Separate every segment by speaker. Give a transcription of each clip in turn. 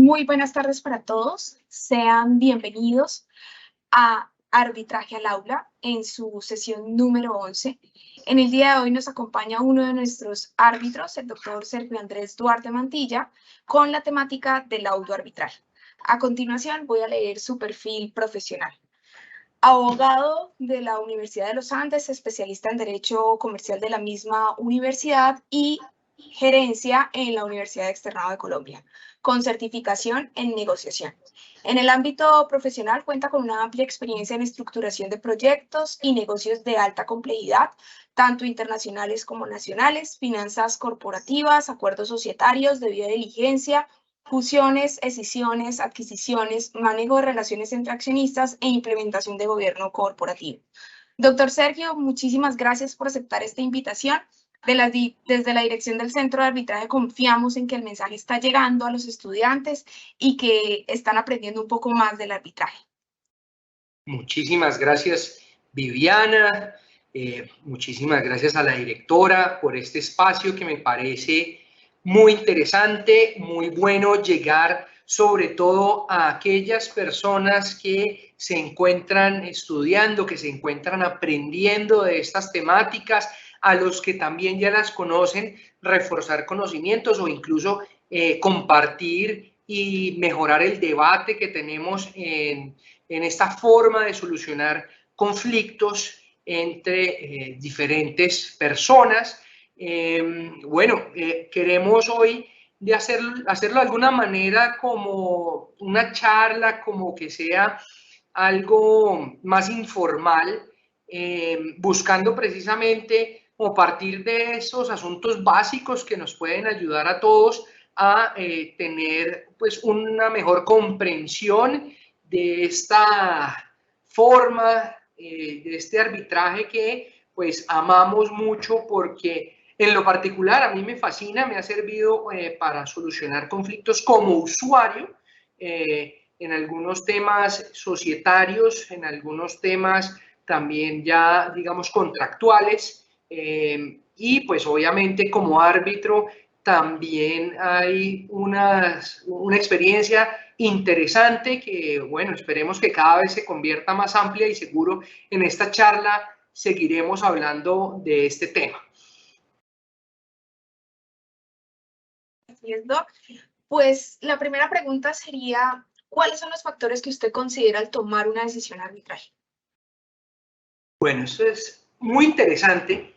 Speaker 1: Muy buenas tardes para todos. Sean bienvenidos a Arbitraje al Aula en su sesión número 11. En el día de hoy nos acompaña uno de nuestros árbitros, el doctor Sergio Andrés Duarte Mantilla, con la temática del laudo arbitral. A continuación voy a leer su perfil profesional. Abogado de la Universidad de los Andes, especialista en Derecho Comercial de la misma universidad y gerencia en la Universidad Externado de Colombia, con certificación en negociación. En el ámbito profesional cuenta con una amplia experiencia en estructuración de proyectos y negocios de alta complejidad, tanto internacionales como nacionales, finanzas corporativas, acuerdos societarios, debida diligencia, fusiones, escisiones, adquisiciones, manejo de relaciones entre accionistas e implementación de gobierno corporativo. Doctor Sergio, muchísimas gracias por aceptar esta invitación. Desde la dirección del Centro de Arbitraje confiamos en que el mensaje está llegando a los estudiantes y que están aprendiendo un poco más del arbitraje.
Speaker 2: Muchísimas gracias, Viviana. Muchísimas gracias a la directora por este espacio que me parece muy interesante, muy bueno llegar sobre todo a aquellas personas que se encuentran estudiando, que se encuentran aprendiendo de estas temáticas, a los que también ya las conocen, reforzar conocimientos o incluso compartir y mejorar el debate que tenemos en esta forma de solucionar conflictos entre diferentes personas. Queremos hoy de hacerlo de alguna manera como una charla, como que sea algo más informal, buscando precisamente o partir de esos asuntos básicos que nos pueden ayudar a todos a tener pues una mejor comprensión de esta forma, de este arbitraje que pues amamos mucho, porque en lo particular a mí me fascina, me ha servido para solucionar conflictos como usuario, en algunos temas societarios, en algunos temas también ya digamos contractuales, y pues obviamente como árbitro también hay una experiencia interesante que, bueno, esperemos que cada vez se convierta más amplia y seguro en esta charla seguiremos hablando de este tema.
Speaker 1: Así es, Doc. Pues la primera pregunta sería, ¿cuáles son los factores que usted considera al tomar una decisión arbitral?
Speaker 2: Bueno, eso es muy interesante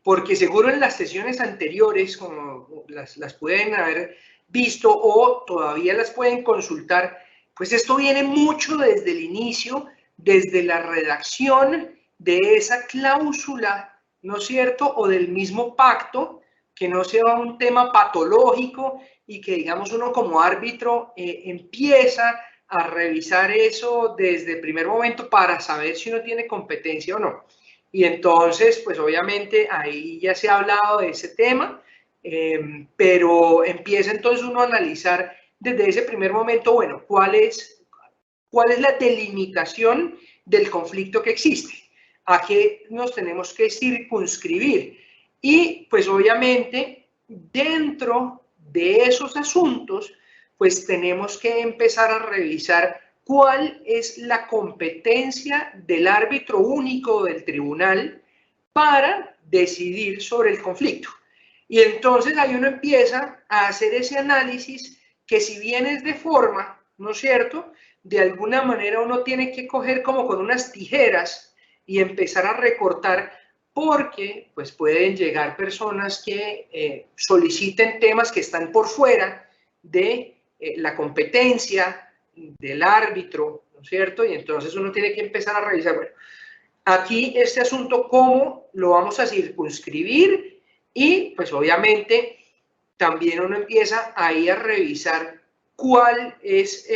Speaker 2: porque seguro en las sesiones anteriores, como las pueden haber visto o todavía las pueden consultar, pues esto viene mucho desde el inicio, desde la redacción de esa cláusula, ¿no es cierto? O del mismo pacto, que no sea un tema patológico y que digamos uno como árbitro empieza a revisar eso desde el primer momento para saber si uno tiene competencia o no. Y entonces, pues obviamente ahí ya se ha hablado de ese tema, pero empieza entonces uno a analizar desde ese primer momento, bueno, ¿cuál es la delimitación del conflicto que existe? ¿A qué nos tenemos que circunscribir? Y pues obviamente dentro de esos asuntos, pues tenemos que empezar a revisar cuál es la competencia del árbitro único del tribunal para decidir sobre el conflicto. Y entonces ahí uno empieza a hacer ese análisis que si bien es de forma, ¿no es cierto?, de alguna manera uno tiene que coger como con unas tijeras y empezar a recortar, porque pues pueden llegar personas que soliciten temas que están por fuera de la competencia del árbitro, ¿no es cierto? Y entonces uno tiene que empezar a revisar, bueno, aquí este asunto, ¿cómo lo vamos a circunscribir? Y pues obviamente también uno empieza ahí a revisar cuál es,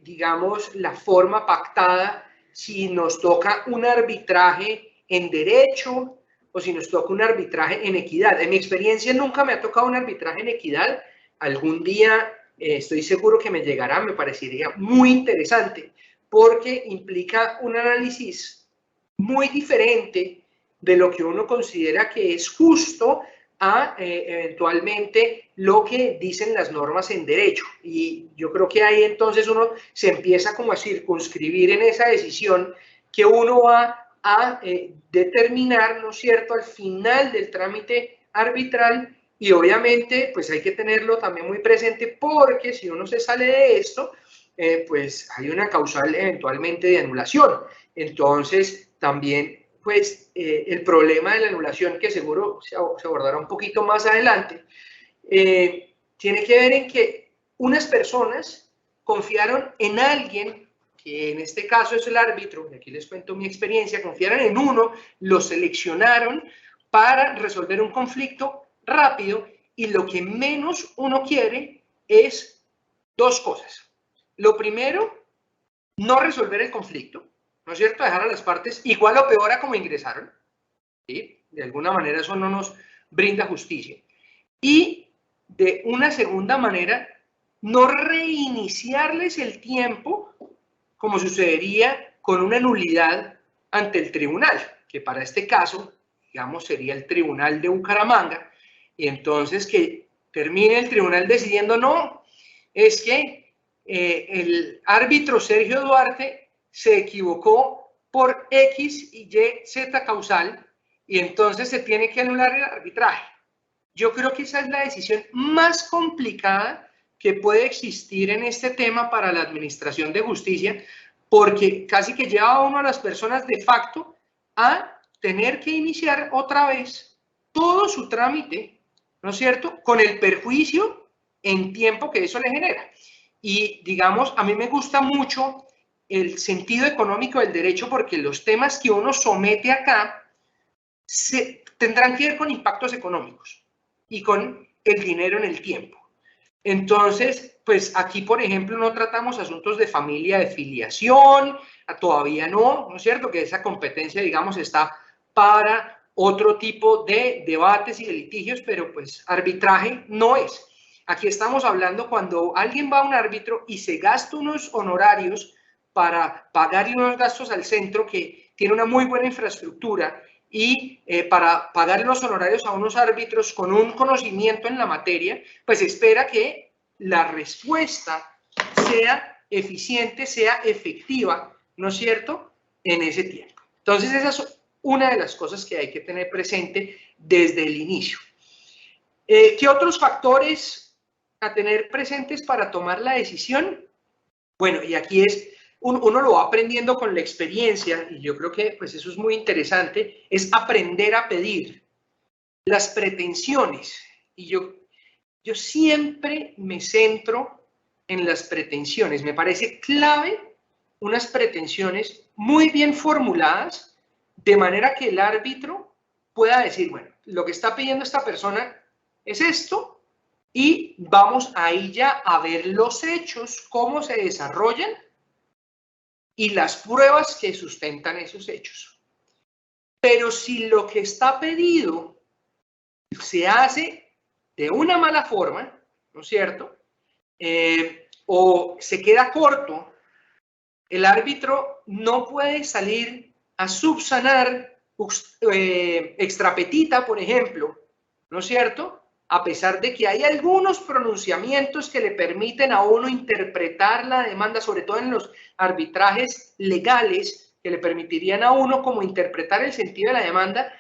Speaker 2: digamos, la forma pactada, si nos toca un arbitraje en derecho o si nos toca un arbitraje en equidad. En mi experiencia nunca me ha tocado un arbitraje en equidad. Algún día estoy seguro que me llegará, me parecería muy interesante, porque implica un análisis muy diferente de lo que uno considera que es justo a eventualmente lo que dicen las normas en derecho. Y yo creo que ahí entonces uno se empieza como a circunscribir en esa decisión que uno va a determinar, ¿no es cierto?, al final del trámite arbitral. Y obviamente pues hay que tenerlo también muy presente, porque si uno se sale de esto, pues hay una causal eventualmente de anulación. Entonces también pues el problema de la anulación, que seguro se abordará un poquito más adelante, tiene que ver en que unas personas confiaron en alguien, que en este caso es el árbitro, y aquí les cuento mi experiencia, confiaron en uno, lo seleccionaron para resolver un conflicto rápido, y lo que menos uno quiere es dos cosas. Lo primero, no resolver el conflicto, ¿no es cierto? Dejar a las partes igual o peor a como ingresaron, ¿sí? De alguna manera eso no nos brinda justicia. Y de una segunda manera, no reiniciarles el tiempo como sucedería con una nulidad ante el tribunal, que para este caso, digamos, sería el tribunal de Bucaramanga, y entonces que termine el tribunal decidiendo, no, es que el árbitro Sergio Duarte se equivocó por X y Y, Z causal, y entonces se tiene que anular el arbitraje. Yo creo que esa es la decisión más complicada que puede existir en este tema para la administración de justicia, porque casi que lleva a uno a las personas de facto a tener que iniciar otra vez todo su trámite, ¿no es cierto?, con el perjuicio en tiempo que eso le genera. Y digamos, a mí me gusta mucho el sentido económico del derecho, porque los temas que uno somete acá tendrán que ver con impactos económicos y con el dinero en el tiempo. Entonces, pues aquí, por ejemplo, no tratamos asuntos de familia, de filiación, todavía no, ¿no es cierto?, que esa competencia, digamos, está para otro tipo de debates y de litigios, pero pues arbitraje no es. Aquí estamos hablando cuando alguien va a un árbitro y se gasta unos honorarios para pagarle unos gastos al centro que tiene una muy buena infraestructura, y para pagar los honorarios a unos árbitros con un conocimiento en la materia, pues espera que la respuesta sea eficiente, sea efectiva, ¿no es cierto?, en ese tiempo. Entonces, esa es una de las cosas que hay que tener presente desde el inicio. ¿Qué otros factores a tener presentes para tomar la decisión? Bueno, y aquí es, uno lo va aprendiendo con la experiencia, y yo creo que pues eso es muy interesante, es aprender a pedir. Las pretensiones, y yo siempre me centro en las pretensiones, me parece clave unas pretensiones muy bien formuladas, de manera que el árbitro pueda decir, bueno, lo que está pidiendo esta persona es esto, y vamos ahí ya a ver los hechos, cómo se desarrollan y las pruebas que sustentan esos hechos. Pero si lo que está pedido se hace de una mala forma, ¿no es cierto?, o se queda corto, el árbitro no puede salir a subsanar extra petita, por ejemplo, ¿no es cierto?, a pesar de que hay algunos pronunciamientos que le permiten a uno interpretar la demanda, sobre todo en los arbitrajes legales, que le permitirían a uno como interpretar el sentido de la demanda.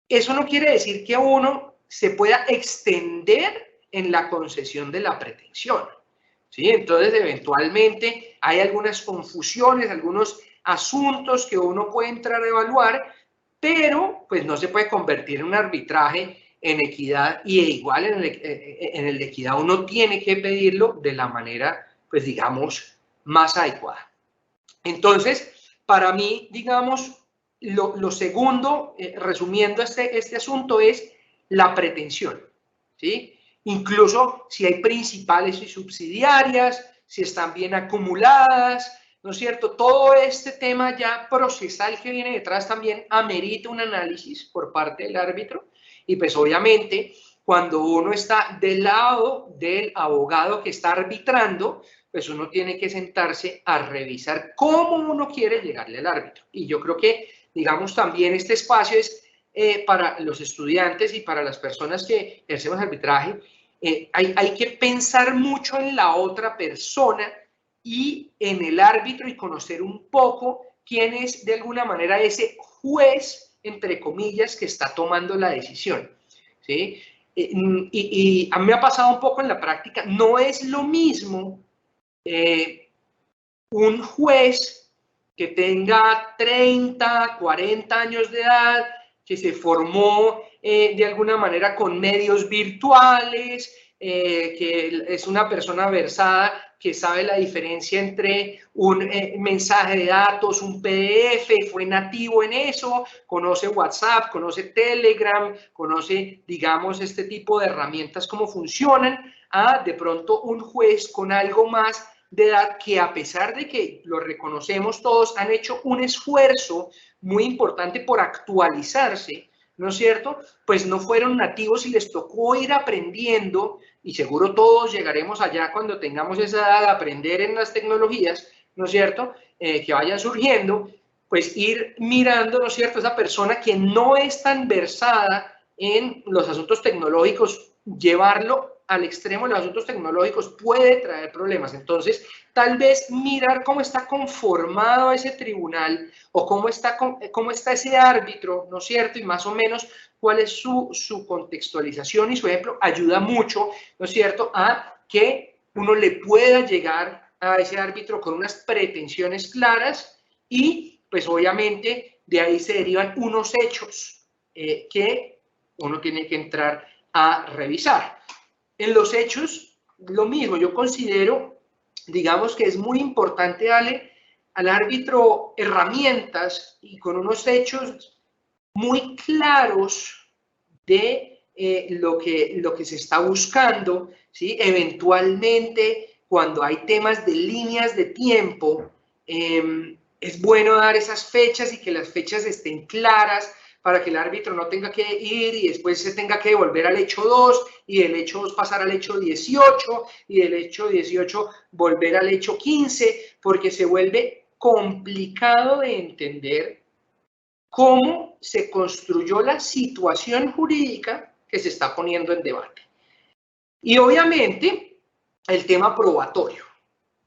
Speaker 2: Eso no quiere decir que uno se pueda extender en la concesión de la pretensión, ¿sí? Entonces, eventualmente hay algunas confusiones, algunos asuntos que uno puede entrar a evaluar, pero pues no se puede convertir en un arbitraje en equidad, y igual en el de equidad uno tiene que pedirlo de la manera, pues digamos, más adecuada. Entonces, para mí, digamos, lo segundo, resumiendo este asunto, es la pretensión, ¿sí? Incluso si hay principales y subsidiarias, si están bien acumuladas, ¿no es cierto? Todo este tema ya procesal que viene detrás también amerita un análisis por parte del árbitro. Y pues obviamente cuando uno está del lado del abogado que está arbitrando, pues uno tiene que sentarse a revisar cómo uno quiere llegarle al árbitro. Y yo creo que, digamos, también este espacio es para los estudiantes y para las personas que ejercemos arbitraje, hay que pensar mucho en la otra persona y en el árbitro y conocer un poco quién es de alguna manera ese juez, entre comillas, que está tomando la decisión, ¿sí? Y a mí me ha pasado un poco en la práctica, no es lo mismo un juez que tenga 30, 40 años de edad, que se formó de alguna manera con medios virtuales, que es una persona versada, que sabe la diferencia entre un mensaje de datos, un PDF, fue nativo en eso, conoce WhatsApp, conoce Telegram, conoce, digamos, este tipo de herramientas, cómo funcionan, a de pronto un juez con algo más de edad que, a pesar de que lo reconocemos todos, han hecho un esfuerzo muy importante por actualizarse, ¿no es cierto? Pues no fueron nativos y les tocó ir aprendiendo, y seguro todos llegaremos allá cuando tengamos esa edad de aprender en las tecnologías, ¿no es cierto? Que vayan surgiendo, pues ir mirando, ¿no es cierto? Esa persona que no es tan versada en los asuntos tecnológicos, llevarlo al extremo de los asuntos tecnológicos puede traer problemas. Entonces, tal vez mirar cómo está conformado ese tribunal o cómo está ese árbitro, ¿no es cierto? Y más o menos cuál es su contextualización y su ejemplo, ayuda mucho, ¿no es cierto?, a que uno le pueda llegar a ese árbitro con unas pretensiones claras y, pues obviamente, de ahí se derivan unos hechos que uno tiene que entrar a revisar. En los hechos, lo mismo, yo considero, digamos, que es muy importante darle al árbitro herramientas y con unos hechos muy claros de lo que se está buscando, ¿sí? Eventualmente, cuando hay temas de líneas de tiempo, es bueno dar esas fechas y que las fechas estén claras para que el árbitro no tenga que ir y después se tenga que volver al hecho 2 y del hecho 2 pasar al hecho 18 y del hecho 18 volver al hecho 15, porque se vuelve complicado de entender cómo se construyó la situación jurídica que se está poniendo en debate. Y obviamente el tema probatorio.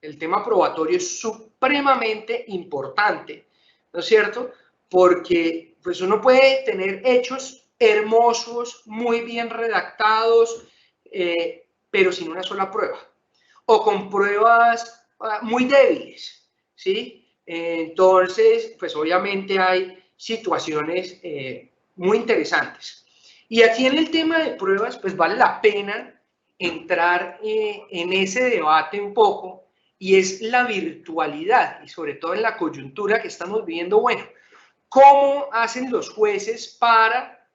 Speaker 2: El tema probatorio es supremamente importante, ¿no es cierto? Porque pues uno puede tener hechos hermosos, muy bien redactados, pero sin una sola prueba. O con pruebas muy débiles, ¿sí? Entonces, pues obviamente hay situaciones muy interesantes. Y aquí en el tema de pruebas, pues vale la pena entrar en ese debate un poco, y es la virtualidad, y sobre todo en la coyuntura que estamos viviendo. Bueno, ¿cómo hacen los jueces para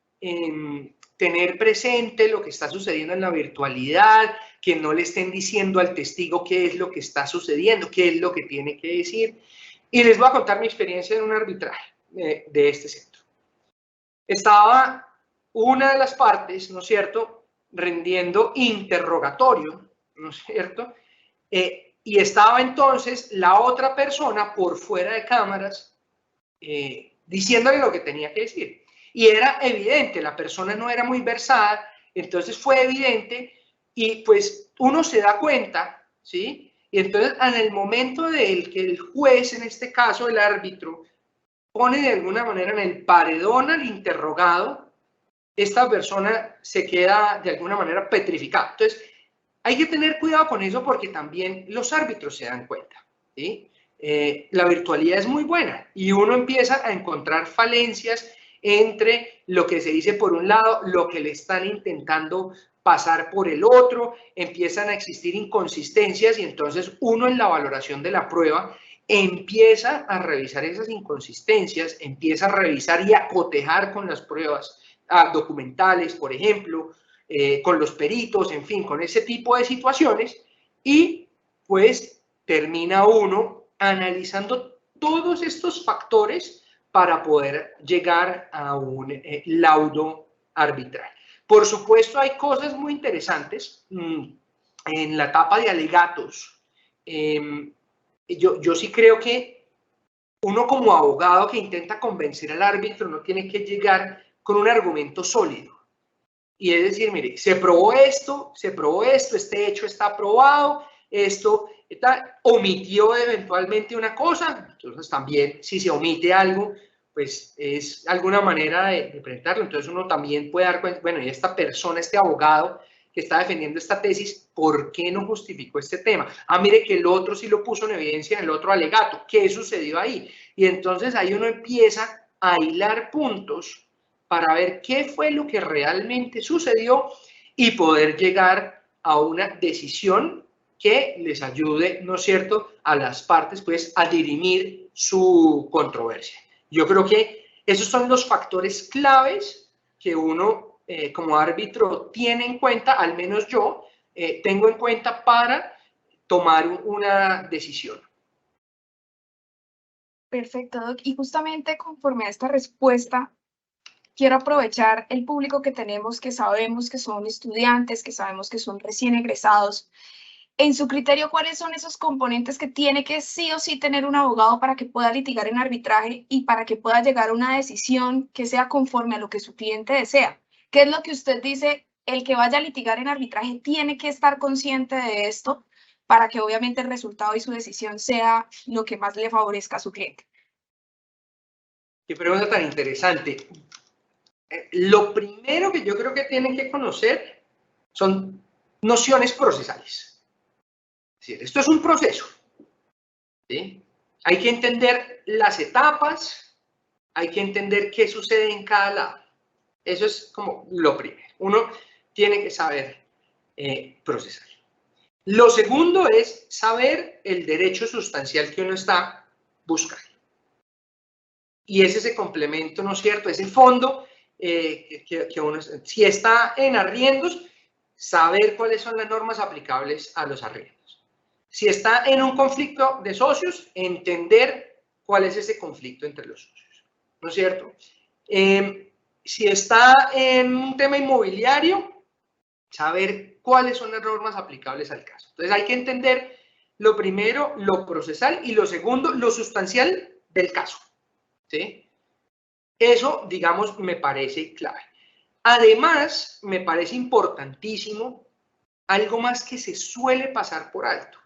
Speaker 2: tener presente lo que está sucediendo en la virtualidad, que no le estén diciendo al testigo qué es lo que está sucediendo, qué es lo que tiene que decir? Y les voy a contar mi experiencia en un arbitraje de este centro. Estaba una de las partes, ¿no es cierto?, rendiendo interrogatorio, ¿no es cierto?, y estaba entonces la otra persona por fuera de cámaras diciéndole lo que tenía que decir. Y era evidente, la persona no era muy versada, entonces fue evidente y pues uno se da cuenta, ¿sí? Y entonces en el momento de que el juez, en este caso el árbitro, pone de alguna manera en el paredón al interrogado, esta persona se queda de alguna manera petrificada. Entonces, hay que tener cuidado con eso porque también los árbitros se dan cuenta, ¿sí? La virtualidad es muy buena y uno empieza a encontrar falencias entre lo que se dice por un lado, lo que le están intentando pasar por el otro, empiezan a existir inconsistencias y entonces uno en la valoración de la prueba empieza a revisar esas inconsistencias, empieza a revisar y a cotejar con las pruebas documentales, por ejemplo, con los peritos, en fin, con ese tipo de situaciones, y pues termina uno analizando todos estos factores para poder llegar a un laudo arbitral. Por supuesto, hay cosas muy interesantes en la etapa de alegatos. Yo sí creo que uno como abogado que intenta convencer al árbitro no tiene que llegar con un argumento sólido. Y es decir, mire, se probó esto, este hecho está probado, esto omitió eventualmente una cosa, entonces también si se omite algo, pues es alguna manera de presentarlo. Entonces uno también puede dar cuenta, bueno, y esta persona, este abogado que está defendiendo esta tesis, ¿por qué no justificó este tema? Ah, mire que el otro sí lo puso en evidencia en el otro alegato. ¿Qué sucedió ahí? Y entonces ahí uno empieza a hilar puntos para ver qué fue lo que realmente sucedió y poder llegar a una decisión que les ayude, ¿no es cierto?, a las partes, pues, a dirimir su controversia. Yo creo que esos son los factores claves que uno como árbitro tiene en cuenta, al menos yo tengo en cuenta para tomar una decisión.
Speaker 1: Perfecto, Doc. Y justamente conforme a esta respuesta, quiero aprovechar el público que tenemos, que sabemos que son estudiantes, que sabemos que son recién egresados. En su criterio, ¿cuáles son esos componentes que tiene que sí o sí tener un abogado para que pueda litigar en arbitraje y para que pueda llegar a una decisión que sea conforme a lo que su cliente desea? ¿Qué es lo que usted dice? El que vaya a litigar en arbitraje tiene que estar consciente de esto para que obviamente el resultado y su decisión sea lo que más le favorezca a su cliente.
Speaker 2: Qué pregunta tan interesante. Lo primero que yo creo que tienen que conocer son nociones procesales. Es decir, esto es un proceso, ¿sí? Hay que entender las etapas, hay que entender qué sucede en cada lado. Eso es como lo primero. Uno tiene que saber procesar. Lo segundo es saber el derecho sustancial que uno está buscando. Y es ese complemento, ¿no es cierto? Ese fondo que uno, si está en arriendos, saber cuáles son las normas aplicables a los arriendos. Si está en un conflicto de socios, entender cuál es ese conflicto entre los socios, ¿no es cierto? Si está en un tema inmobiliario, saber cuáles son las normas aplicables al caso. Entonces hay que entender lo primero, lo procesal, y lo segundo, lo sustancial del caso, ¿sí? Eso, digamos, me parece clave. Además, me parece importantísimo algo más que se suele pasar por alto,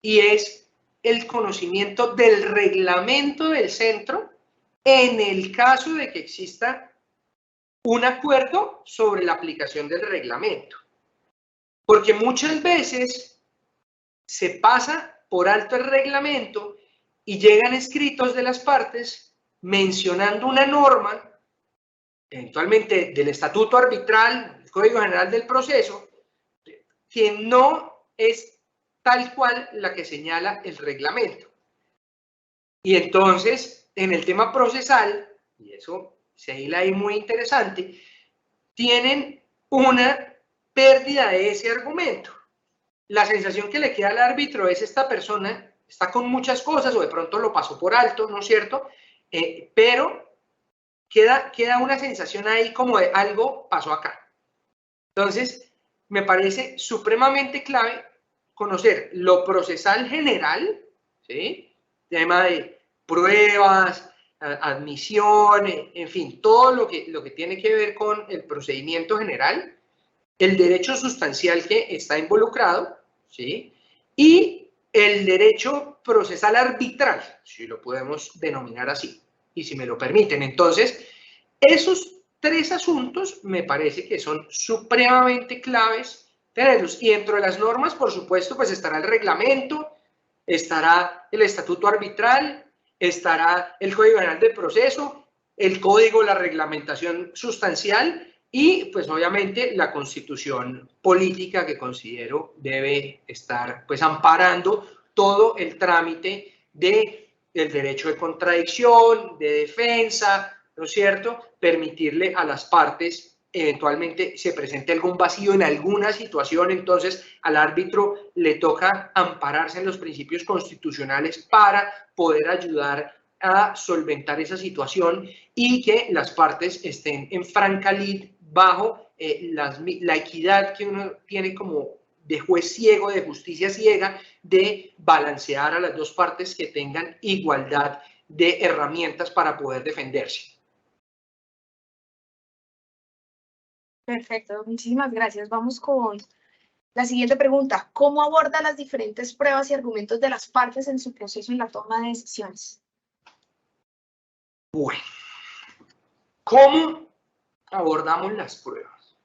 Speaker 2: y es el conocimiento del reglamento del centro en el caso de que exista un acuerdo sobre la aplicación del reglamento. Porque muchas veces se pasa por alto el reglamento y llegan escritos de las partes mencionando una norma, eventualmente del estatuto arbitral, el Código General del Proceso, que no es tal cual la que señala el reglamento. Y entonces, en el tema procesal, y eso se hila ahí muy interesante, tienen una pérdida de ese argumento. La sensación que le queda al árbitro es: esta persona está con muchas cosas o de pronto lo pasó por alto, ¿no es cierto? Pero queda una sensación ahí como de algo pasó acá. Entonces, me parece supremamente clave conocer lo procesal general, ¿sí? El tema de pruebas, admisión, en fin, todo lo que tiene que ver con el procedimiento general, el derecho sustancial que está involucrado, ¿sí? Y el derecho procesal arbitral, si lo podemos denominar así, y si me lo permiten. Entonces, esos tres asuntos me parece que son supremamente claves tenerlos. Y dentro de las normas, por supuesto, pues estará el reglamento, estará el estatuto arbitral, estará el Código General del Proceso, el código, la reglamentación sustancial y, pues, obviamente, la constitución política, que considero debe estar, pues, amparando todo el trámite del derecho de contradicción, de defensa, ¿no es cierto? Permitirle a las partes, eventualmente se presente algún vacío en alguna situación, entonces al árbitro le toca ampararse en los principios constitucionales para poder ayudar a solventar esa situación y que las partes estén en franca lid bajo la equidad que uno tiene como de juez ciego, de justicia ciega, de balancear a las dos partes que tengan igualdad de herramientas para poder defenderse.
Speaker 1: Perfecto, muchísimas gracias. Vamos con la siguiente pregunta. ¿Cómo aborda las diferentes pruebas y argumentos de las partes en su proceso en la toma de decisiones?
Speaker 2: Bueno, ¿cómo abordamos las pruebas?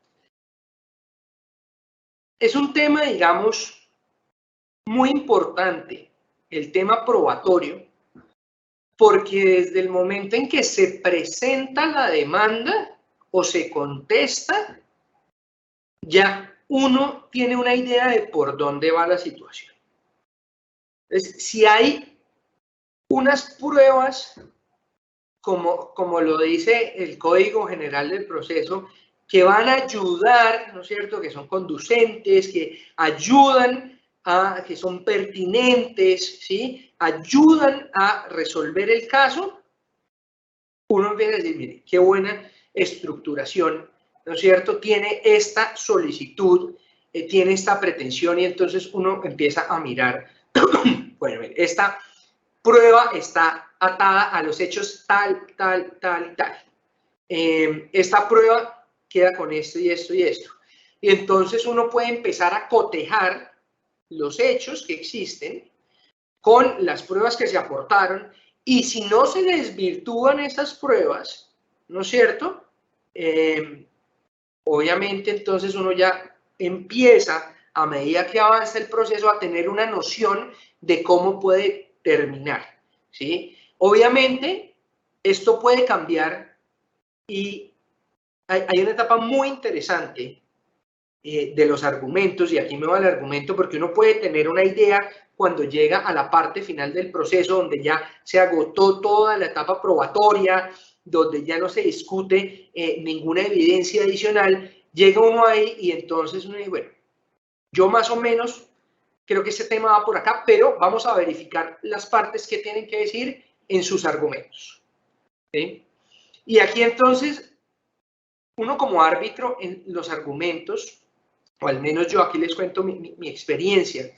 Speaker 2: Es un tema, digamos, muy importante, el tema probatorio, porque desde el momento en que se presenta la demanda o se contesta, ya uno tiene una idea de por dónde va la situación. Entonces, si hay unas pruebas, como lo dice el Código General del Proceso, que van a ayudar, ¿no es cierto?, que son conducentes, que ayudan que son pertinentes, ¿sí?, ayudan a resolver el caso, uno empieza a decir, mire, qué buena estructuración, ¿no es cierto?, tiene esta solicitud, tiene esta pretensión, y entonces uno empieza a mirar, bueno, mire, esta prueba está atada a los hechos tal, tal, tal y tal. Esta prueba queda con esto y esto y esto. Y entonces uno puede empezar a cotejar los hechos que existen con las pruebas que se aportaron, y si no se desvirtúan estas pruebas, ¿no es cierto? Obviamente entonces uno ya empieza, a medida que avanza el proceso, a tener una noción de cómo puede terminar, ¿sí? Obviamente esto puede cambiar, y hay una etapa muy interesante de los argumentos, y aquí me va el argumento porque uno puede tener una idea cuando llega a la parte final del proceso, donde ya se agotó toda la etapa probatoria, donde ya no se discute ninguna evidencia adicional, llega uno ahí y entonces uno dice, bueno, yo más o menos creo que este tema va por acá, pero vamos a verificar las partes que tienen que decir en sus argumentos, ¿sí? Y aquí entonces, uno como árbitro en los argumentos, o al menos yo aquí les cuento mi experiencia,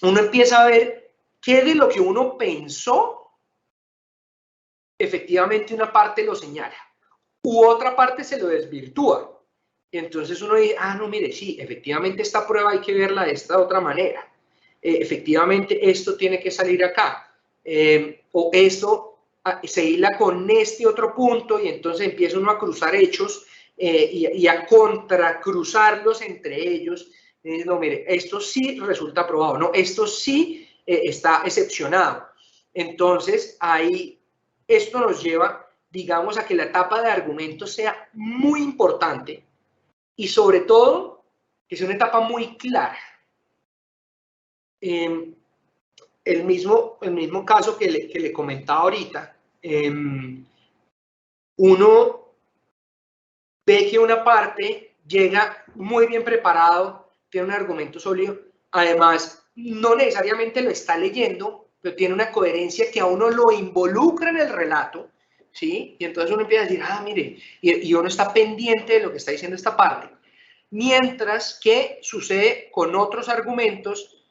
Speaker 2: uno empieza a ver qué de lo que uno pensó, efectivamente una parte lo señala, u otra parte se lo desvirtúa. Y entonces uno dice, ah, no, mire, sí, efectivamente esta prueba hay que verla de esta otra manera. Efectivamente esto tiene que salir acá. O esto se hila con este otro punto, y entonces empieza uno a cruzar hechos y a contracruzarlos entre ellos. No, mire, esto sí resulta aprobado, no, esto sí está excepcionado. Entonces, ahí esto nos lleva, digamos, a que la etapa de argumentos sea muy importante, y sobre todo que sea una etapa muy clara. El mismo caso que le comentaba ahorita, uno ve que una parte llega muy bien preparado, tiene un argumento sólido, además no necesariamente lo está leyendo, pero tiene una coherencia que a uno lo involucra en el relato, ¿sí? Y entonces uno empieza a decir, ah, mire, y uno está pendiente de lo que está diciendo esta parte. Mientras que sucede con otros argumentos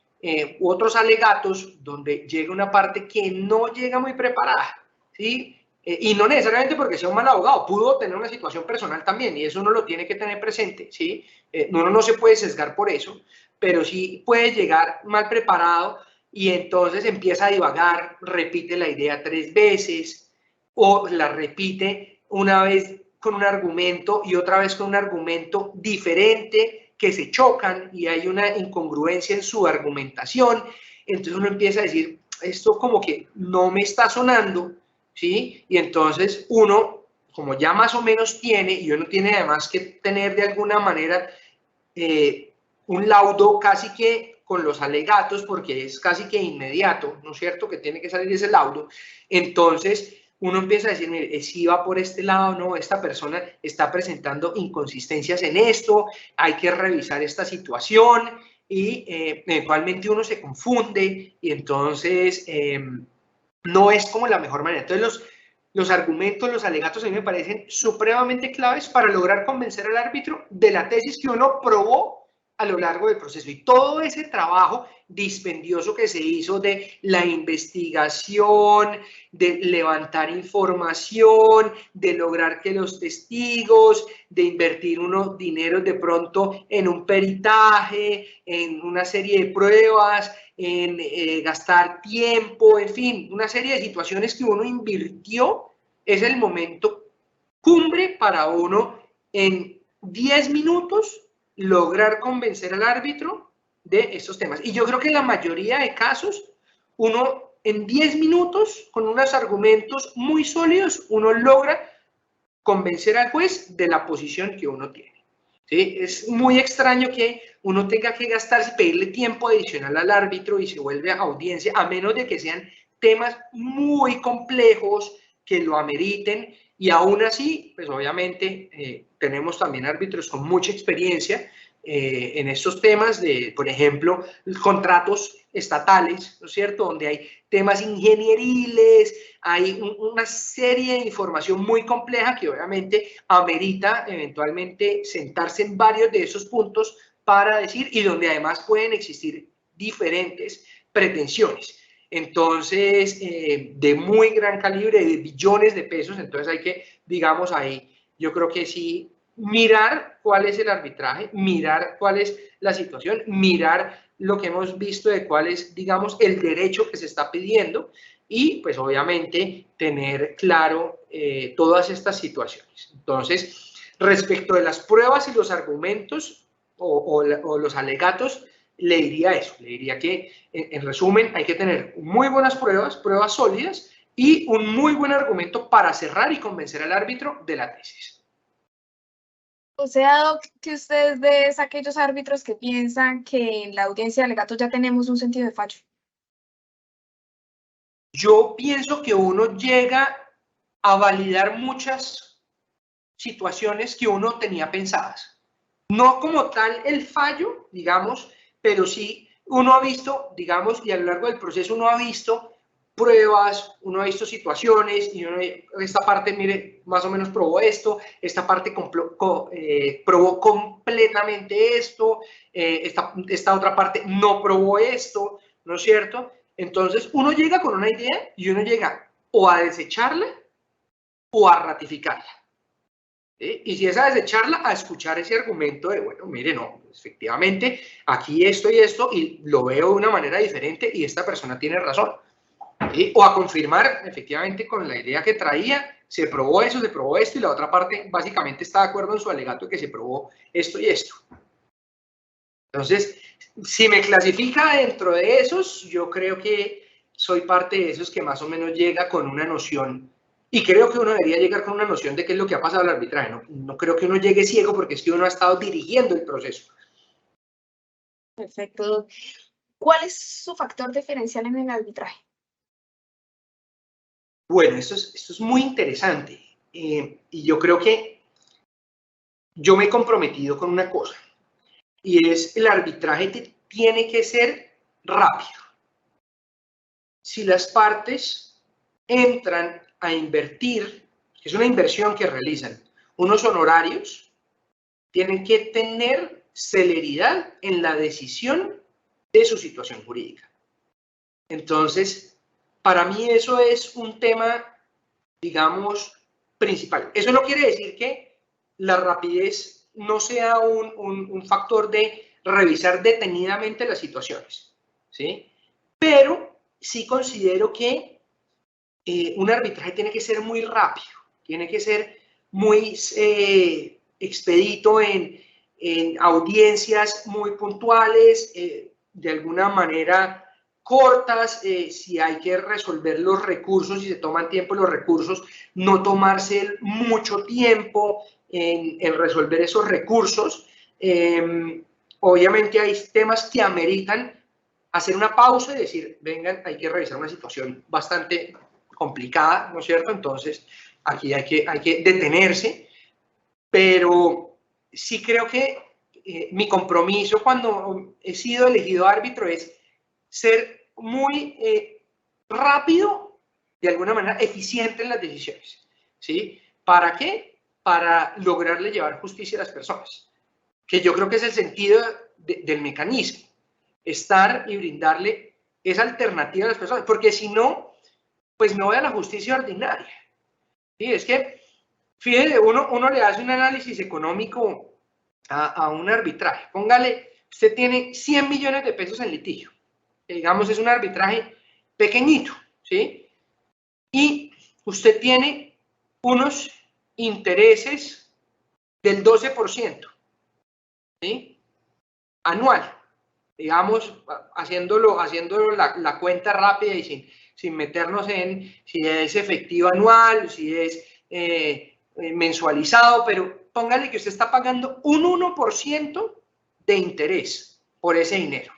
Speaker 2: u otros alegatos, donde llega una parte que no llega muy preparada, ¿sí? Y no necesariamente porque sea un mal abogado, pudo tener una situación personal también, y eso uno lo tiene que tener presente, ¿sí? Uno no se puede sesgar por eso, pero sí puede llegar mal preparado, y entonces empieza a divagar, repite la idea 3 veces, o la repite una vez con un argumento y otra vez con un argumento diferente, que se chocan y hay una incongruencia en su argumentación. Entonces uno empieza a decir, esto como que no me está sonando, ¿sí? Y entonces uno, como ya más o menos tiene, y uno tiene además que tener de alguna manera un laudo casi que con los alegatos, porque es casi que inmediato, ¿no es cierto?, que tiene que salir ese laudo. Entonces uno empieza a decir, mire, si va por este lado, no, esta persona está presentando inconsistencias en esto, hay que revisar esta situación, y eventualmente uno se confunde, y entonces no es como la mejor manera. Entonces los argumentos, los alegatos a mí me parecen supremamente claves para lograr convencer al árbitro de la tesis que uno probó a lo largo del proceso. Y todo ese trabajo dispendioso que se hizo de la investigación, de levantar información, de lograr que los testigos, de invertir unos dineros de pronto en un peritaje, en una serie de pruebas, en gastar tiempo, en fin, una serie de situaciones que uno invirtió, es el momento cumbre para uno en 10 minutos lograr convencer al árbitro de estos temas. Y yo creo que en la mayoría de casos, uno en 10 minutos, con unos argumentos muy sólidos, uno logra convencer al juez de la posición que uno tiene. ¿Sí? Es muy extraño que uno tenga que gastarse, pedirle tiempo adicional al árbitro y se vuelve a audiencia, a menos de que sean temas muy complejos que lo ameriten. Y aún así, pues obviamente tenemos también árbitros con mucha experiencia en estos temas de, por ejemplo, contratos estatales, ¿no es cierto?, donde hay temas ingenieriles, hay una serie de información muy compleja que obviamente amerita eventualmente sentarse en varios de esos puntos para decir, y donde además pueden existir diferentes pretensiones. Entonces, de muy gran calibre, de billones de pesos, entonces hay que, digamos, ahí, yo creo que sí, mirar cuál es el arbitraje, mirar cuál es la situación, mirar lo que hemos visto de cuál es, digamos, el derecho que se está pidiendo y, pues, obviamente, tener claro todas estas situaciones. Entonces, respecto de las pruebas y los argumentos o los alegatos, le diría eso, le diría que, en resumen, hay que tener muy buenas pruebas, pruebas sólidas y un muy buen argumento para cerrar y convencer al árbitro de la tesis.
Speaker 1: O sea, Doc, que usted es de aquellos árbitros que piensan que en la audiencia de alegatos ya tenemos un sentido de fallo.
Speaker 2: Yo pienso que uno llega a validar muchas situaciones que uno tenía pensadas. No como tal el fallo, digamos, pero sí uno ha visto, digamos, y a lo largo del proceso uno ha visto pruebas, uno ha visto situaciones y uno, esta parte, mire, más o menos probó esto, esta parte probó completamente esto, esta otra parte no probó esto, ¿no es cierto? Entonces uno llega con una idea y uno llega o a desecharla o a ratificarla. ¿Sí? Y si es a desecharla, a escuchar ese argumento de, bueno, mire, no, efectivamente, aquí esto y esto, y lo veo de una manera diferente y esta persona tiene razón. ¿Sí? O a confirmar, efectivamente, con la idea que traía, se probó eso, se probó esto, y la otra parte básicamente está de acuerdo en su alegato que se probó esto y esto. Entonces, si me clasifica dentro de esos, yo creo que soy parte de esos que más o menos llega con una noción. Y creo que uno debería llegar con una noción de qué es lo que ha pasado al arbitraje. No creo que uno llegue ciego porque es que uno ha estado dirigiendo el proceso.
Speaker 1: Perfecto. ¿Cuál es su factor diferencial en el arbitraje?
Speaker 2: Bueno, esto es muy interesante. Y yo creo que yo me he comprometido con una cosa. Y es el arbitraje tiene que ser rápido. Si las partes entran a invertir, que es una inversión que realizan, unos honorarios, tienen que tener celeridad en la decisión de su situación jurídica. Entonces, para mí eso es un tema, digamos, principal. Eso no quiere decir que la rapidez no sea un factor de revisar detenidamente las situaciones, ¿sí? Pero sí considero que un arbitraje tiene que ser muy rápido, tiene que ser muy expedito en audiencias muy puntuales, de alguna manera cortas, si hay que resolver los recursos, si se toman tiempo los recursos, no tomarse mucho tiempo en resolver esos recursos. Obviamente hay temas que ameritan hacer una pausa y decir, vengan, hay que revisar una situación bastante complicada, ¿no es cierto? Entonces, aquí hay que detenerse, pero sí creo que mi compromiso cuando he sido elegido árbitro es ser muy rápido, de alguna manera eficiente en las decisiones, ¿sí? ¿Para qué? Para lograrle llevar justicia a las personas, que yo creo que es el sentido del mecanismo. estar y brindarle esa alternativa a las personas, porque si no, pues no voy a la justicia ordinaria. ¿Sí? Es que, fíjese, uno le hace un análisis económico a un arbitraje. Póngale, usted tiene 100 millones de pesos en litigio. Digamos, es un arbitraje pequeñito, ¿sí? Y usted tiene unos intereses del 12%, ¿sí? Anual. Digamos, haciéndolo la cuenta rápida y sin meternos en si es efectivo anual, si es mensualizado, pero póngale que usted está pagando un 1% de interés por ese dinero,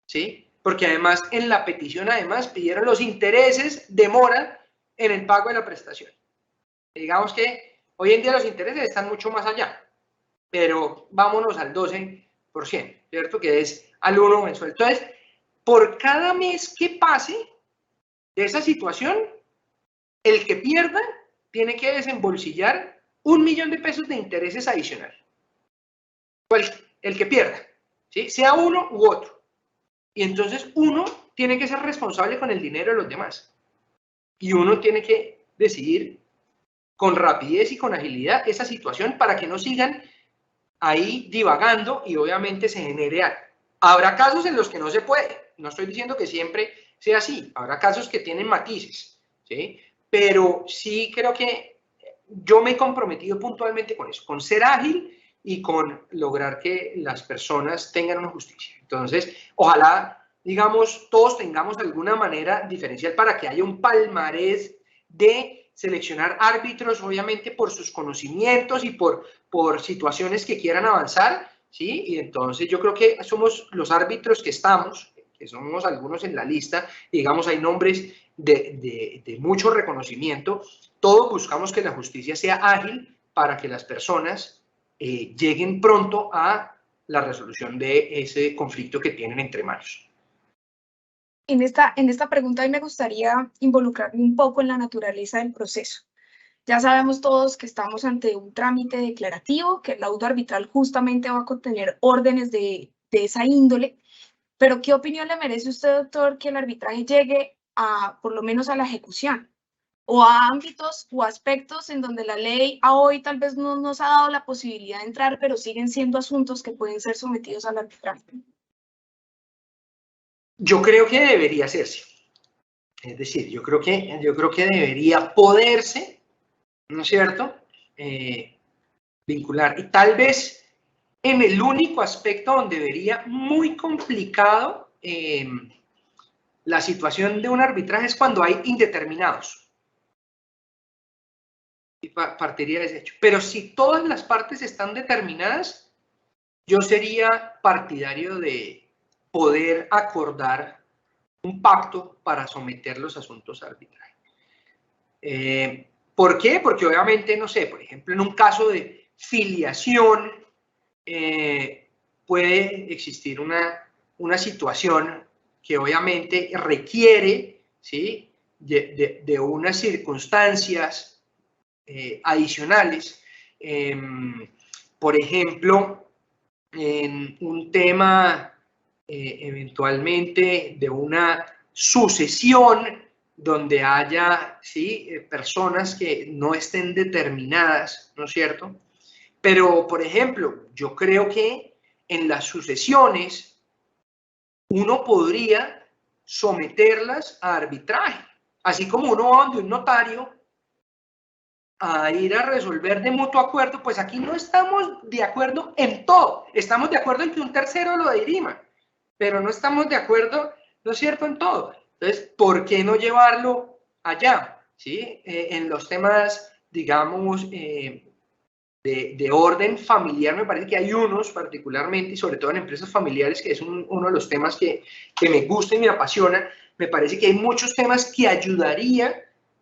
Speaker 2: ¿sí? Porque además en la petición además pidieron los intereses de mora en el pago de la prestación. Digamos que hoy en día los intereses están mucho más allá, pero vámonos al 12%, ¿cierto? Que es al 1 mensual. Entonces, por cada mes que pase de esa situación, el que pierda tiene que desembolsillar 1 millón de pesos de intereses adicional. El que pierda, ¿sí? Sea uno u otro. Y entonces uno tiene que ser responsable con el dinero de los demás. Y uno tiene que decidir con rapidez y con agilidad esa situación para que no sigan ahí divagando y obviamente se genere algo. Habrá casos en los que no se puede. No estoy diciendo que siempre sea así. Habrá casos que tienen matices, ¿sí? Pero sí creo que yo me he comprometido puntualmente con eso, con ser ágil y con lograr que las personas tengan una justicia. Entonces, ojalá, digamos, todos tengamos alguna manera diferencial para que haya un palmarés de seleccionar árbitros, obviamente por sus conocimientos y por situaciones que quieran avanzar, ¿sí? Y entonces yo creo que somos los árbitros que estamos, que somos algunos en la lista, digamos, hay nombres de mucho reconocimiento, todos buscamos que la justicia sea ágil para que las personas lleguen pronto a la resolución de ese conflicto que tienen entre manos.
Speaker 1: En esta pregunta a mí me gustaría involucrarme un poco en la naturaleza del proceso. Ya sabemos todos que estamos ante un trámite declarativo, que el laudo arbitral justamente va a contener órdenes de esa índole, pero ¿qué opinión le merece usted, doctor, que el arbitraje llegue a, por lo menos a la ejecución, o a ámbitos o aspectos en donde la ley a hoy tal vez no nos ha dado la posibilidad de entrar, pero siguen siendo asuntos que pueden ser sometidos al arbitraje?
Speaker 2: Yo creo que debería hacerse. Es decir, yo creo que debería poderse, ¿no es cierto?, vincular. Y tal vez en el único aspecto donde vería muy complicado la situación de un arbitraje es cuando hay indeterminados. Y partiría de ese hecho. Pero si todas las partes están determinadas, yo sería partidario de poder acordar un pacto para someter los asuntos a arbitraje. ¿Por qué? Porque obviamente, no sé, por ejemplo, en un caso de filiación puede existir una situación que obviamente requiere, ¿sí?, de unas circunstancias adicionales. Por ejemplo, en un tema eventualmente de una sucesión donde haya, ¿sí?, personas que no estén determinadas, ¿no es cierto? Pero, por ejemplo, yo creo que en las sucesiones uno podría someterlas a arbitraje, así como uno va donde un notario a ir a resolver de mutuo acuerdo, pues aquí no estamos de acuerdo en todo, estamos de acuerdo en que un tercero lo dirima, pero no estamos de acuerdo, ¿no es cierto?, en todo. Entonces, ¿por qué no llevarlo allá? ¿Sí? En los temas, digamos, de orden familiar, me parece que hay unos particularmente, y sobre todo en empresas familiares, que es uno de los temas que me gusta y me apasiona. Me parece que hay muchos temas que ayudarían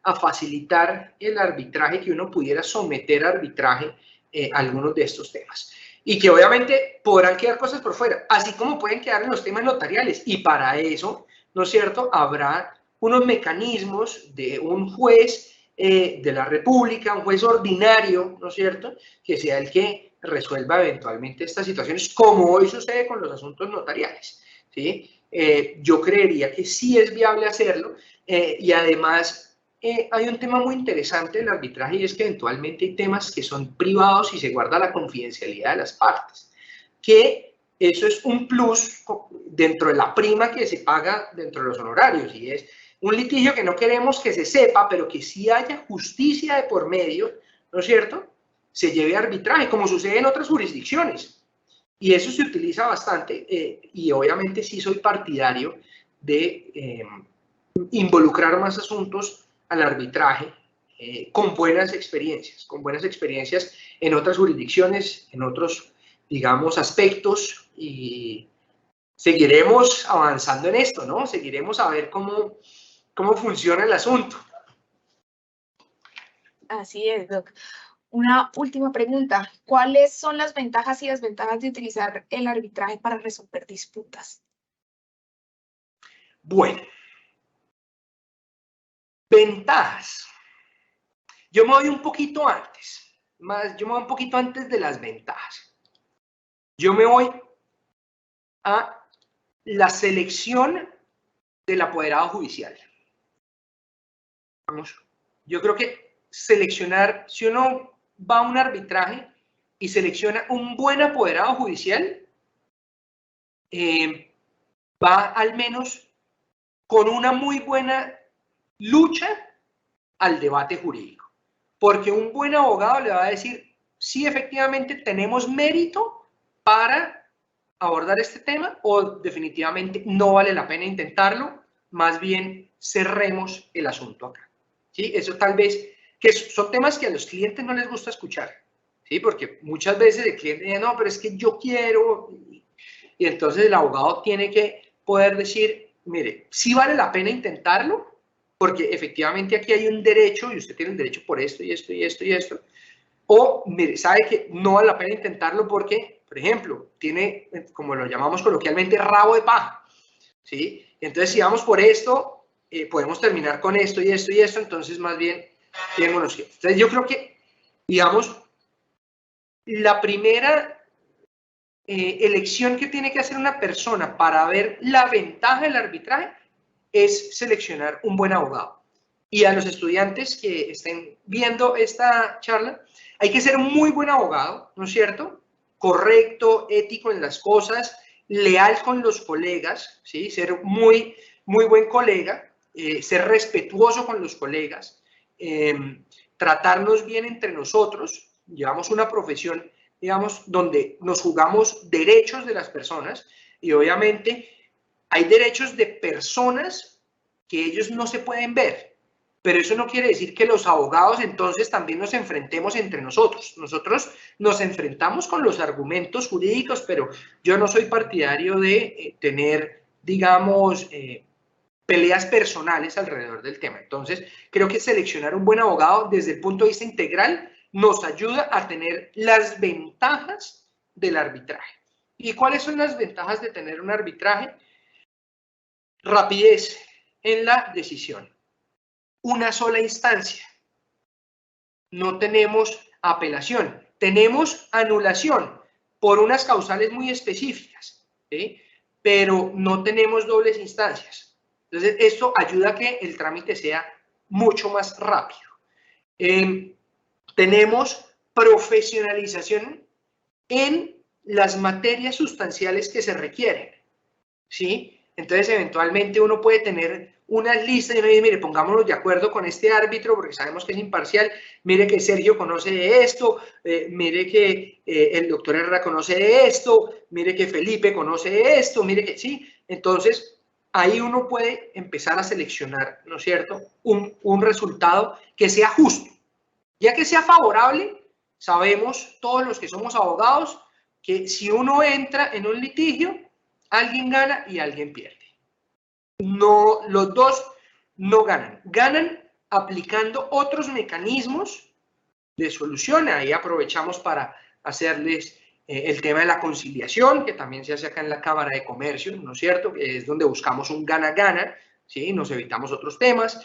Speaker 2: a facilitar el arbitraje, que uno pudiera someter a arbitraje algunos de estos temas. Y que obviamente podrán quedar cosas por fuera, así como pueden quedar en los temas notariales. Y para eso, ¿no es cierto?, habrá unos mecanismos de un juez de la República, un juez ordinario, ¿no es cierto?, que sea el que resuelva eventualmente estas situaciones, como hoy sucede con los asuntos notariales, ¿sí? Yo creería que sí es viable hacerlo, y además hay un tema muy interesante del arbitraje, y es que eventualmente hay temas que son privados y se guarda la confidencialidad de las partes, que eso es un plus dentro de la prima que se paga dentro de los honorarios, y es un litigio que no queremos que se sepa, pero que sí haya justicia de por medio, ¿no es cierto?, se lleve a arbitraje, como sucede en otras jurisdicciones. Y eso se utiliza bastante, y obviamente sí soy partidario de involucrar más asuntos al arbitraje, con buenas experiencias en otras jurisdicciones, en otros, digamos, aspectos, y seguiremos avanzando en esto, ¿no? Seguiremos a ver cómo funciona el asunto.
Speaker 1: Así es, Doc. Una última pregunta. ¿Cuáles son las ventajas y desventajas de utilizar el arbitraje para resolver disputas?
Speaker 2: Bueno, ventajas. Yo me voy un poquito antes, de las ventajas. Yo me voy a la selección del apoderado judicial. Vamos, yo creo que seleccionar, si uno va a un arbitraje y selecciona un buen apoderado judicial, va al menos con una muy buena lucha al debate jurídico. Porque un buen abogado le va a decir, sí, efectivamente tenemos mérito para abordar este tema, o definitivamente no vale la pena intentarlo, más bien cerremos el asunto acá. ¿Sí? Eso tal vez, que son temas que a los clientes no les gusta escuchar, ¿sí? Porque muchas veces el cliente dice, no, pero es que yo quiero, y entonces el abogado tiene que poder decir, mire, sí vale la pena intentarlo, porque efectivamente aquí hay un derecho y usted tiene el derecho por esto y esto y esto y esto. O, mire, sabe que no vale la pena intentarlo porque, por ejemplo, tiene, como lo llamamos coloquialmente, rabo de paja, ¿sí? Entonces, si vamos por esto, podemos terminar con esto y esto y esto, entonces más bien, quedémonos quietos. Entonces, yo creo que, digamos, la primera elección que tiene que hacer una persona para ver la ventaja del arbitraje es seleccionar un buen abogado. Y a los estudiantes que estén viendo esta charla, hay que ser un muy buen abogado, ¿no es cierto? Correcto, ético en las cosas, leal con los colegas, ¿sí? Ser muy, muy buen colega, ser respetuoso con los colegas, tratarnos bien entre nosotros. Llevamos una profesión, digamos, donde nos jugamos derechos de las personas, y obviamente hay derechos de personas que ellos no se pueden ver, pero eso no quiere decir que los abogados entonces también nos enfrentemos entre nosotros. Nosotros nos enfrentamos con los argumentos jurídicos, pero yo no soy partidario de tener, digamos, peleas personales alrededor del tema. Entonces, creo que seleccionar un buen abogado desde el punto de vista integral nos ayuda a tener las ventajas del arbitraje. ¿Y cuáles son las ventajas de tener un arbitraje? Rapidez en la decisión. Una sola instancia. No tenemos apelación. Tenemos anulación por unas causales muy específicas, ¿sí? Pero no tenemos dobles instancias. Entonces, esto ayuda a que el trámite sea mucho más rápido. Tenemos profesionalización en las materias sustanciales que se requieren, ¿sí? Entonces, eventualmente uno puede tener una lista y uno dice, mire, pongámonos de acuerdo con este árbitro porque sabemos que es imparcial, mire que Sergio conoce de esto, mire que el doctor Herrera conoce de esto, mire que Felipe conoce de esto, mire que sí. Entonces, ahí uno puede empezar a seleccionar, ¿no es cierto?, un resultado que sea justo. Ya que sea favorable, sabemos todos los que somos abogados que si uno entra en un litigio, alguien gana y alguien pierde. No, los dos no ganan. Ganan aplicando otros mecanismos de solución. Ahí aprovechamos para hacerles el tema de la conciliación, que también se hace acá en la Cámara de Comercio, ¿no es cierto? Que es donde buscamos un gana-gana, ¿sí? Nos evitamos otros temas.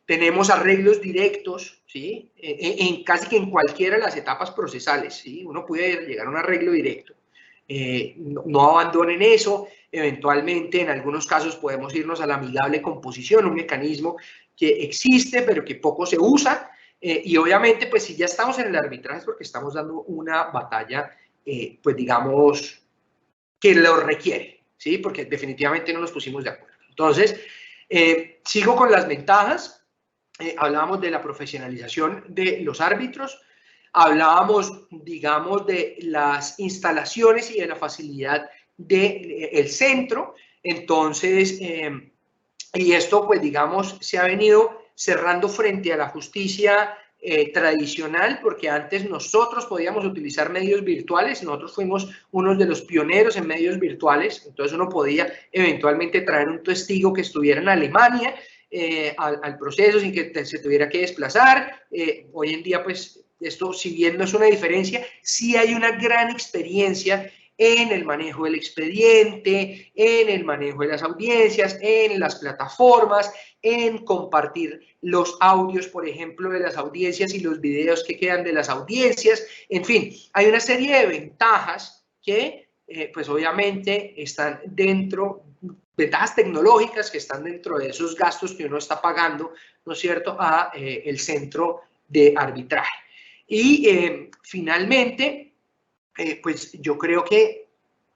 Speaker 2: Tenemos arreglos directos, ¿sí? Casi que en cualquiera de las etapas procesales, ¿sí? Uno puede llegar a un arreglo directo. No abandonen eso. eventualmente en algunos casos podemos irnos a la amigable composición, un mecanismo que existe pero que poco se usa, y obviamente pues si ya estamos en el arbitraje es porque estamos dando una batalla, pues digamos, que lo requiere, ¿sí? Porque definitivamente no nos pusimos de acuerdo. Entonces, sigo con las ventajas. Hablábamos de la profesionalización de los árbitros, hablábamos, digamos, de las instalaciones y de la facilidad del centro. Entonces, y esto, pues, digamos, se ha venido cerrando frente a la justicia tradicional, porque antes nosotros podíamos utilizar medios virtuales, nosotros fuimos unos de los pioneros en medios virtuales, entonces uno podía eventualmente traer un testigo que estuviera en Alemania al proceso sin que se tuviera que desplazar. Hoy en día, pues, esto, si bien no es una diferencia, sí hay una gran experiencia en el manejo del expediente, en el manejo de las audiencias, en las plataformas, en compartir los audios, por ejemplo, de las audiencias y los videos que quedan de las audiencias. En fin, hay una serie de ventajas que, pues obviamente, están dentro, ventajas tecnológicas que están dentro de esos gastos que uno está pagando, ¿no es cierto?, a el centro de arbitraje. Y finalmente, pues yo creo que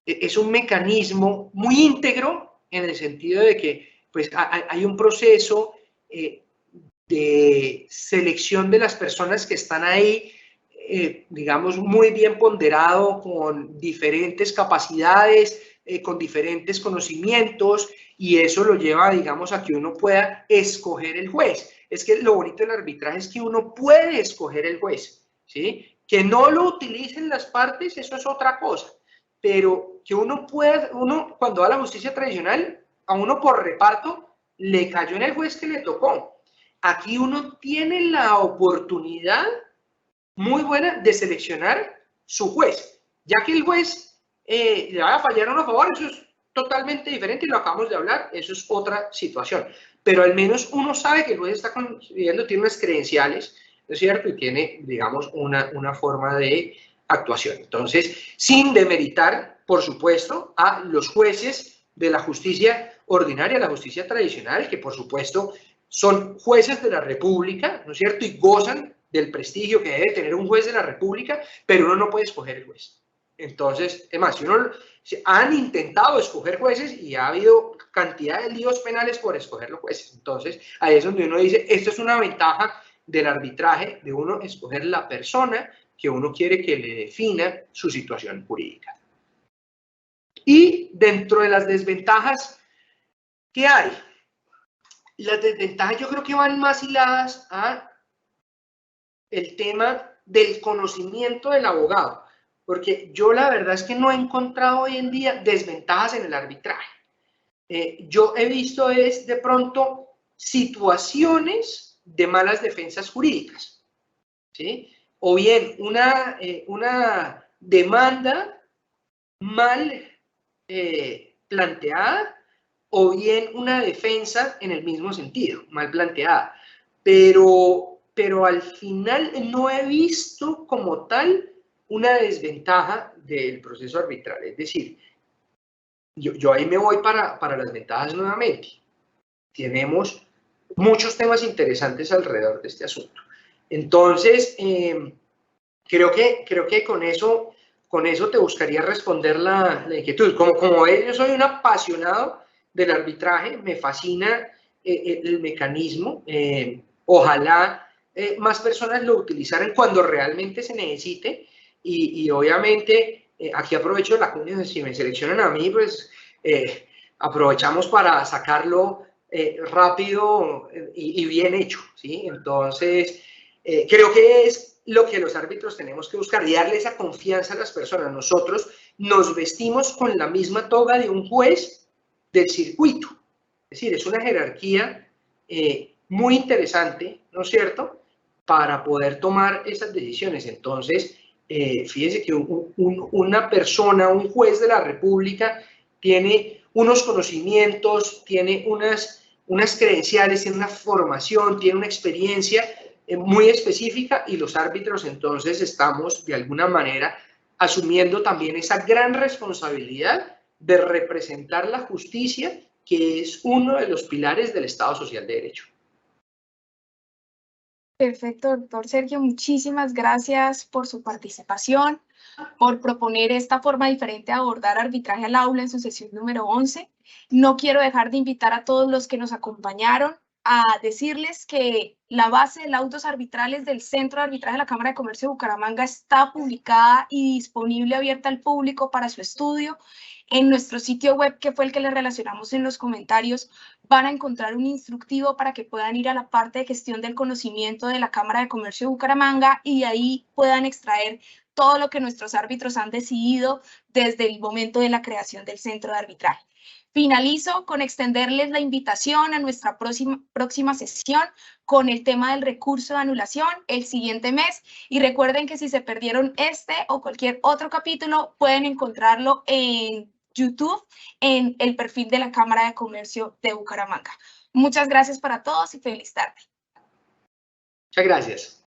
Speaker 2: es un mecanismo muy íntegro en el sentido de que pues, hay un proceso de selección de las personas que están ahí, digamos, muy bien ponderado, con diferentes capacidades, con diferentes conocimientos, y eso lo lleva, digamos, a que uno pueda escoger el juez. Es que lo bonito del arbitraje es que uno puede escoger el juez, ¿sí? Que no lo utilicen las partes, eso es otra cosa, pero que uno pueda, uno cuando va a la justicia tradicional, a uno por reparto le cayó en el juez que le tocó. Aquí uno tiene la oportunidad muy buena de seleccionar su juez, ya que el juez le va a fallar a uno a favor, eso es totalmente diferente y lo acabamos de hablar, eso es otra situación, pero al menos uno sabe que el juez está consiguiendo, tiene unas credenciales, ¿no es cierto? Y tiene, digamos, una forma de actuación. Entonces, sin demeritar, por supuesto, a los jueces de la justicia ordinaria, la justicia tradicional, que por supuesto son jueces de la República, ¿no es cierto? Y gozan del prestigio que debe tener un juez de la República, pero uno no puede escoger el juez. Entonces, es más, si han intentado escoger jueces y ha habido cantidad de líos penales por escoger los jueces. Entonces, ahí es donde uno dice, esto es una ventaja del arbitraje, de uno escoger la persona que uno quiere que le defina su situación jurídica. Y dentro de las desventajas, ¿qué hay? Las desventajas yo creo que van más hiladas a el tema del conocimiento del abogado, porque yo la verdad es que no he encontrado hoy en día desventajas en el arbitraje. Yo he visto es de pronto situaciones de malas defensas jurídicas, ¿sí? O bien una demanda mal planteada, o bien una defensa en el mismo sentido, mal planteada. Pero al final no he visto como tal una desventaja del proceso arbitral. Es decir, yo ahí me voy para las ventajas nuevamente. Tenemos muchos temas interesantes alrededor de este asunto. Entonces, creo que con eso te buscaría responder la inquietud. Como ves, yo soy un apasionado del arbitraje, me fascina el mecanismo. Ojalá más personas lo utilizaran cuando realmente se necesite. Y obviamente, aquí aprovecho la cuña, si me seleccionan a mí, pues aprovechamos para sacarlo rápido y bien hecho, ¿sí? Entonces, creo que es lo que los árbitros tenemos que buscar y darle esa confianza a las personas. Nosotros nos vestimos con la misma toga de un juez del circuito. Es decir, es una jerarquía muy interesante, ¿no es cierto?, para poder tomar esas decisiones. Entonces, fíjense que una persona, un juez de la República, tiene unos conocimientos, tiene unas credenciales, tiene una formación, tiene una experiencia muy específica, y los árbitros entonces estamos de alguna manera asumiendo también esa gran responsabilidad de representar la justicia, que es uno de los pilares del Estado Social de Derecho.
Speaker 1: Perfecto, doctor Sergio. Muchísimas gracias por su participación, por proponer esta forma diferente de abordar arbitraje al aula en su sesión número 11. No quiero dejar de invitar a todos los que nos acompañaron a decirles que la base de laudos arbitrales del Centro de Arbitraje de la Cámara de Comercio de Bucaramanga está publicada y disponible, abierta al público para su estudio. En nuestro sitio web, que fue el que les relacionamos en los comentarios, van a encontrar un instructivo para que puedan ir a la parte de gestión del conocimiento de la Cámara de Comercio de Bucaramanga y de ahí puedan extraer todo lo que nuestros árbitros han decidido desde el momento de la creación del centro de arbitraje. Finalizo con extenderles la invitación a nuestra próxima sesión con el tema del recurso de anulación el siguiente mes. Y recuerden que si se perdieron este o cualquier otro capítulo, pueden encontrarlo en YouTube, en el perfil de la Cámara de Comercio de Bucaramanga. Muchas gracias para todos y feliz tarde.
Speaker 2: Muchas gracias.